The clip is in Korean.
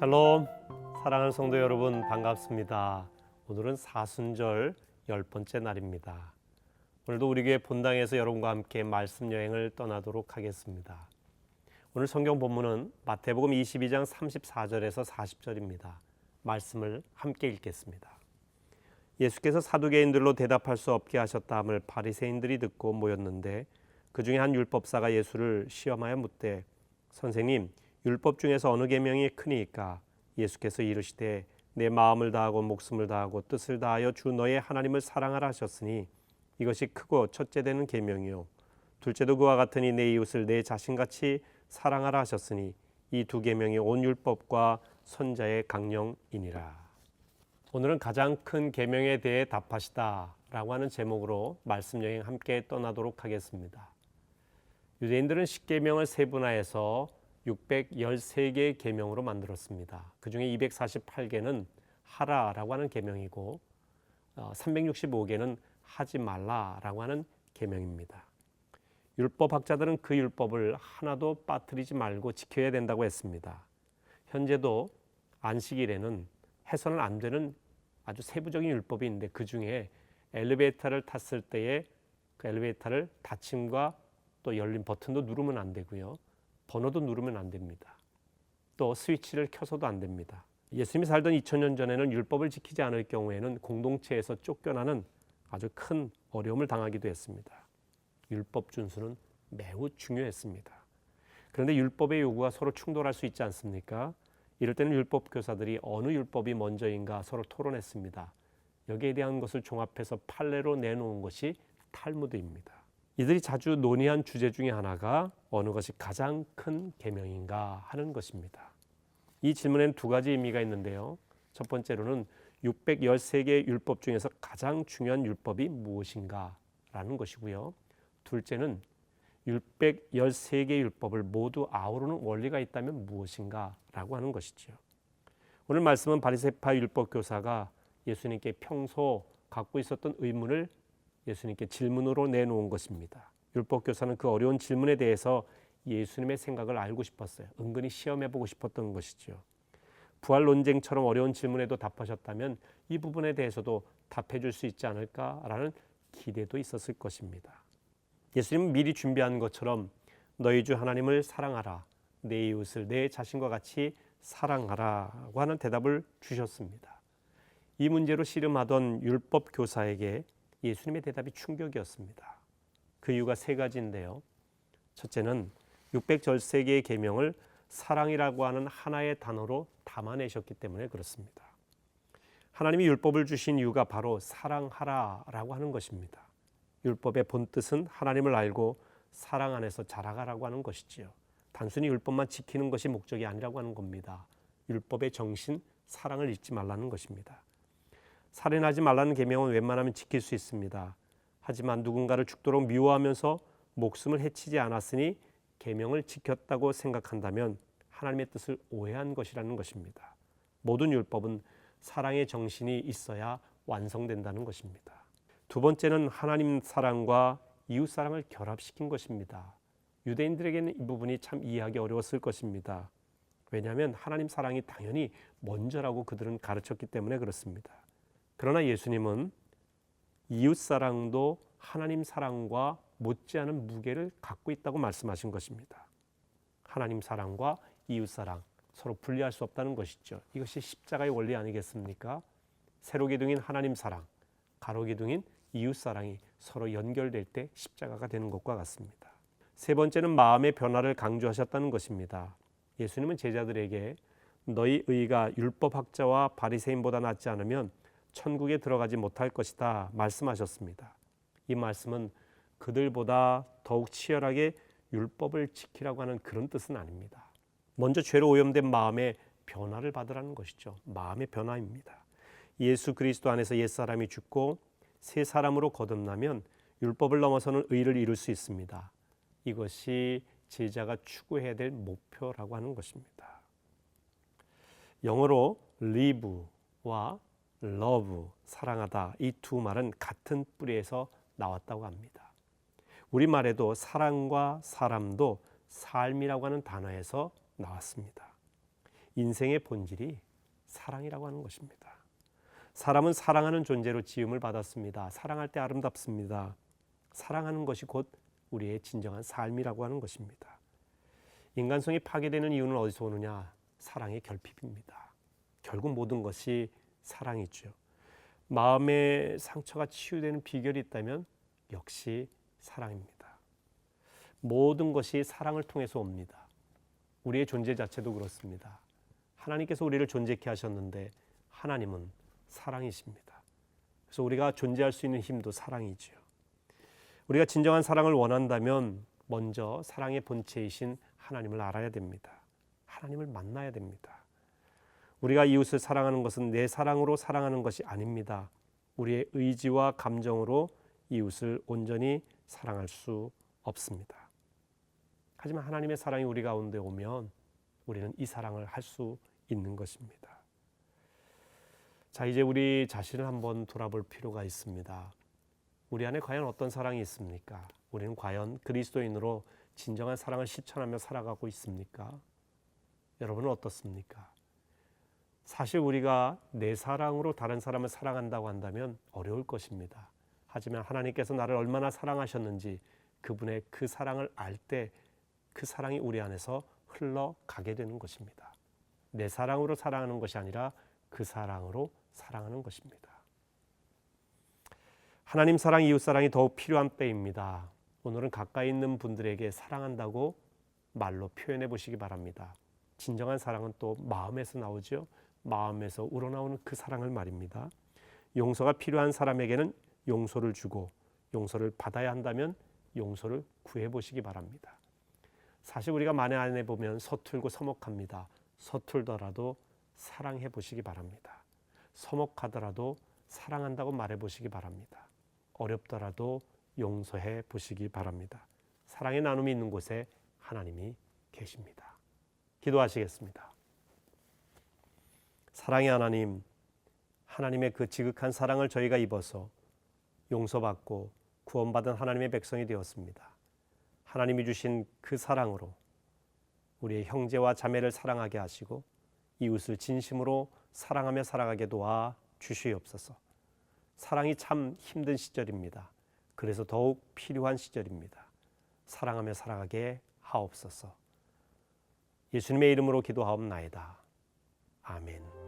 샬롬, 사랑하는 성도 여러분 반갑습니다. 오늘은 사순절 10번째 날입니다. 오늘도 우리 교회 본당에서 여러분과 함께 말씀 여행을 떠나도록 하겠습니다. 오늘 성경 본문은 마태복음 22장 34절에서 40절입니다. 말씀을 함께 읽겠습니다. 예수께서 사두개인들로 대답할 수 없게 하셨다함을 바리새인들이 듣고 모였는데 그 중에 한 율법사가 예수를 시험하여 묻되 선생님, 율법 중에서 어느 계명이 크니이까? 예수께서 이르시되 내 마음을 다하고 목숨을 다하고 뜻을 다하여 주 너의 하나님을 사랑하라 하셨으니 이것이 크고 첫째 되는 계명이요 둘째도 그와 같으니 내 이웃을 내 자신같이 사랑하라 하셨으니 이 두 계명이 온 율법과 선자의 강령이니라. 오늘은 가장 큰 계명에 대해 답하시다 라고 하는 제목으로 말씀 여행 함께 떠나도록 하겠습니다. 유대인들은 십계명을 세분화해서 613개의 계명으로 만들었습니다. 그 중에 248개는 하라라고 하는 계명이고 365개는 하지 말라라고 하는 계명입니다. 율법학자들은 그 율법을 하나도 빠뜨리지 말고 지켜야 된다고 했습니다. 현재도 안식일에는 해서는 안 되는 아주 세부적인 율법이 있는데 그 중에 엘리베이터를 탔을 때에 그 엘리베이터를 닫힘과 또 열린 버튼도 누르면 안 되고요. 번호도 누르면 안 됩니다. 또 스위치를 켜서도 안 됩니다. 예수님이 살던 2000년 전에는 율법을 지키지 않을 경우에는 공동체에서 쫓겨나는 아주 큰 어려움을 당하기도 했습니다. 율법 준수는 매우 중요했습니다. 그런데 율법의 요구가 서로 충돌할 수 있지 않습니까? 이럴 때는 율법 교사들이 어느 율법이 먼저인가 서로 토론했습니다. 여기에 대한 것을 종합해서 판례로 내놓은 것이 탈무드입니다. 이들이 자주 논의한 주제 중에 하나가 어느 것이 가장 큰 계명인가 하는 것입니다. 이 질문에는 두 가지 의미가 있는데요. 첫 번째로는 613개의 율법 중에서 가장 중요한 율법이 무엇인가 라는 것이고요. 둘째는 613개의 율법을 모두 아우르는 원리가 있다면 무엇인가 라고 하는 것이죠. 오늘 말씀은 바리새파 율법교사가 예수님께 평소 갖고 있었던 의문을 예수님께 질문으로 내놓은 것입니다. 율법교사는 그 어려운 질문에 대해서 예수님의 생각을 알고 싶었어요. 은근히 시험해보고 싶었던 것이죠. 부활 논쟁처럼 어려운 질문에도 답하셨다면 이 부분에 대해서도 답해줄 수 있지 않을까라는 기대도 있었을 것입니다. 예수님은 미리 준비한 것처럼 너희 주 하나님을 사랑하라, 내 이웃을 내 자신과 같이 사랑하라고 하는 대답을 주셨습니다. 이 문제로 씨름하던 율법교사에게 예수님의 대답이 충격이었습니다. 그 이유가 세 가지인데요. 첫째는 613개의 계명을 사랑이라고 하는 하나의 단어로 담아내셨기 때문에 그렇습니다. 하나님이 율법을 주신 이유가 바로 사랑하라라고 하는 것입니다. 율법의 본뜻은 하나님을 알고 사랑 안에서 자라가라고 하는 것이지요. 단순히 율법만 지키는 것이 목적이 아니라고 하는 겁니다. 율법의 정신, 사랑을 잊지 말라는 것입니다. 살인하지 말라는 계명은 웬만하면 지킬 수 있습니다. 하지만 누군가를 죽도록 미워하면서 목숨을 해치지 않았으니 계명을 지켰다고 생각한다면 하나님의 뜻을 오해한 것이라는 것입니다. 모든 율법은 사랑의 정신이 있어야 완성된다는 것입니다. 두 번째는 하나님 사랑과 이웃 사랑을 결합시킨 것입니다. 유대인들에게는 이 부분이 참 이해하기 어려웠을 것입니다. 왜냐하면 하나님 사랑이 당연히 먼저라고 그들은 가르쳤기 때문에 그렇습니다. 그러나 예수님은 이웃 사랑도 하나님 사랑과 못지않은 무게를 갖고 있다고 말씀하신 것입니다. 하나님 사랑과 이웃 사랑 서로 분리할 수 없다는 것이죠. 이것이 십자가의 원리 아니겠습니까? 세로 기둥인 하나님 사랑, 가로 기둥인 이웃 사랑이 서로 연결될 때 십자가가 되는 것과 같습니다. 세 번째는 마음의 변화를 강조하셨다는 것입니다. 예수님은 제자들에게 너희 의가 율법학자와 바리새인보다 낫지 않으면 천국에 들어가지 못할 것이다 말씀하셨습니다. 이 말씀은 그들보다 더욱 치열하게 율법을 지키라고 하는 그런 뜻은 아닙니다. 먼저 죄로 오염된 마음의 변화를 받으라는 것이죠. 마음의 변화입니다. 예수 그리스도 안에서 옛사람이 죽고 새 사람으로 거듭나면 율법을 넘어서는 의를 이룰 수 있습니다. 이것이 제자가 추구해야 될 목표라고 하는 것입니다. 영어로 live와 love, 사랑하다, 이 두 말은 같은 뿌리에서 나왔다고 합니다. 우리말에도 사랑과 사람도 삶이라고 하는 단어에서 나왔습니다. 인생의 본질이 사랑이라고 하는 것입니다. 사람은 사랑하는 존재로 지음을 받았습니다. 사랑할 때 아름답습니다. 사랑하는 것이 곧 우리의 진정한 삶이라고 하는 것입니다. 인간성이 파괴되는 이유는 어디서 오느냐? 사랑의 결핍입니다. 결국 모든 것이 사랑이죠. 마음의 상처가 치유되는 비결이 있다면 역시 사랑입니다. 모든 것이 사랑을 통해서 옵니다. 우리의 존재 자체도 그렇습니다. 하나님께서 우리를 존재케 하셨는데 하나님은 사랑이십니다. 그래서 우리가 존재할 수 있는 힘도 사랑이지요. 우리가 진정한 사랑을 원한다면 먼저 사랑의 본체이신 하나님을 알아야 됩니다. 하나님을 만나야 됩니다. 우리가 이웃을 사랑하는 것은 내 사랑으로 사랑하는 것이 아닙니다. 우리의 의지와 감정으로 이웃을 온전히 사랑할 수 없습니다. 하지만 하나님의 사랑이 우리 가운데 오면 우리는 이 사랑을 할 수 있는 것입니다. 자, 이제 우리 자신을 한번 돌아볼 필요가 있습니다. 우리 안에 과연 어떤 사랑이 있습니까? 우리는 과연 그리스도인으로 진정한 사랑을 실천하며 살아가고 있습니까? 여러분은 어떻습니까? 사실 우리가 내 사랑으로 다른 사람을 사랑한다고 한다면 어려울 것입니다. 하지만 하나님께서 나를 얼마나 사랑하셨는지 그분의 그 사랑을 알 때 그 사랑이 우리 안에서 흘러가게 되는 것입니다. 내 사랑으로 사랑하는 것이 아니라 그 사랑으로 사랑하는 것입니다. 하나님 사랑, 이웃 사랑이 더욱 필요한 때입니다. 오늘은 가까이 있는 분들에게 사랑한다고 말로 표현해 보시기 바랍니다. 진정한 사랑은 또 마음에서 나오죠. 마음에서 우러나오는 그 사랑을 말입니다. 용서가 필요한 사람에게는 용서를 주고 용서를 받아야 한다면 용서를 구해 보시기 바랍니다. 사실 우리가 만에 안에 보면 서툴고 서먹합니다. 서툴더라도 사랑해 보시기 바랍니다. 서먹하더라도 사랑한다고 말해 보시기 바랍니다. 어렵더라도 용서해 보시기 바랍니다. 사랑의 나눔이 있는 곳에 하나님이 계십니다. 기도하시겠습니다. 사랑의 하나님, 하나님의 그 지극한 사랑을 저희가 입어서 용서받고 구원받은 하나님의 백성이 되었습니다. 하나님이 주신 그 사랑으로 우리의 형제와 자매를 사랑하게 하시고 이웃을 진심으로 사랑하며 살아가게 도와 주시옵소서. 사랑이 참 힘든 시절입니다. 그래서 더욱 필요한 시절입니다. 사랑하며 살아가게 하옵소서. 예수님의 이름으로 기도하옵나이다. 아멘.